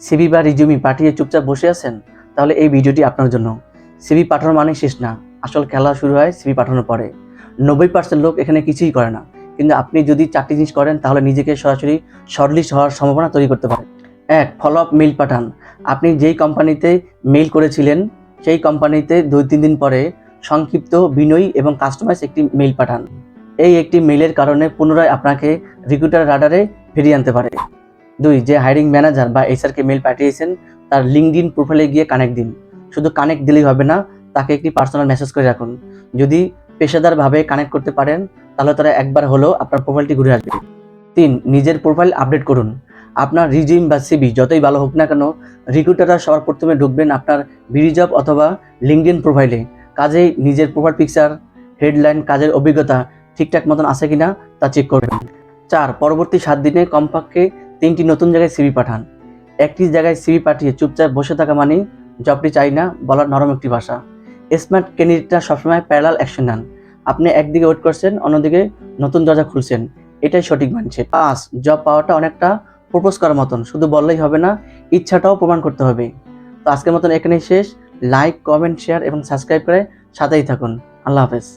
CV বা resume পাঠিয়ে চুপচাপ বসে আছেন, তাহলে এই ভিডিওটি আপনার জন্য। সিভি পাঠানো মানে শেষ না, আসল খেলা শুরু হয় সিভি পাঠানোর পরে। 90% লোক এখানে কিছুই করে না, কিন্তু আপনি যদি 4টি জিনিস করেন তাহলে নিজেকে সরাসরি শর্টলিস্ট হওয়ার সম্ভাবনা তৈরি করতে পারেন। 1. ফলো আপ মেইল পাঠান। আপনি যেই কোম্পানিতে মেইল করেছিলেন সেই কোম্পানিতে 2-3 দিন পরে সংক্ষিপ্ত, বিনয়ী এবং কাস্টমাইজ একটি মেইল পাঠান। এই একটি মেইলের কারণে পুনরায় আপনাকে রিক্রুটার রাডারে ফিরিয়ে আনতে পারে। 2. যে হায়ারিং ম্যানেজার বা এইচআরকে মেইল পাঠিয়েছেন তার লিঙ্কডইন প্রোফাইলে গিয়ে কানেক্ট দিন। শুধু কানেক্ট দিলেই হবে না, তাকে একটি পার্সোনাল মেসেজ করে রাখুন। যদি পেশাদারভাবে কানেক্ট করতে পারেন তাহলে তারা একবার হলেও আপনার প্রোফাইলটি ঘুরে আসবে। 3. নিজের প্রোফাইল আপডেট করুন। আপনার রিজিউম বা সিভি যতই ভালো হোক না কেন, রিক্রুটাররা সবার প্রথমে ঢুকবেন আপনার বিডিজব অথবা লিঙ্কডইন প্রোফাইলে। কাজেই নিজের প্রোফাইল পিকচার, হেডলাইন, কাজের অভিজ্ঞতা ঠিকঠাক মতন আছে কিনা তা চেক করবেন। 4. পরবর্তী 7 দিনে কমপক্ষে 3টি নতুন জায়গায় সিভি পাঠান। একটি জায়গায় সিভি পাঠিয়ে চুপচাপ বসে থাকা মানেই জবটি চাই না বলার নরম একটি ভাষা। স্মার্ট ক্যান্ডিডেটরা সবসময় প্যারালাল অ্যাকশন নেন। আপনি একদিকে ওয়েট করছেন, অন্যদিকে নতুন দরজা খুলছেন, এটাই সঠিক মাইন্ডসেট। 5. জব পাওয়াটা অনেকটা প্রপোজ করার মতন, শুধু বললেই হবে না, ইচ্ছাটাও প্রমাণ করতে হবে। তো আজকের মতন এখানেই শেষ। লাইক, কমেন্ট, শেয়ার এবং সাবস্ক্রাইব করে সাথেই থাকুন। আল্লাহ হাফেজ।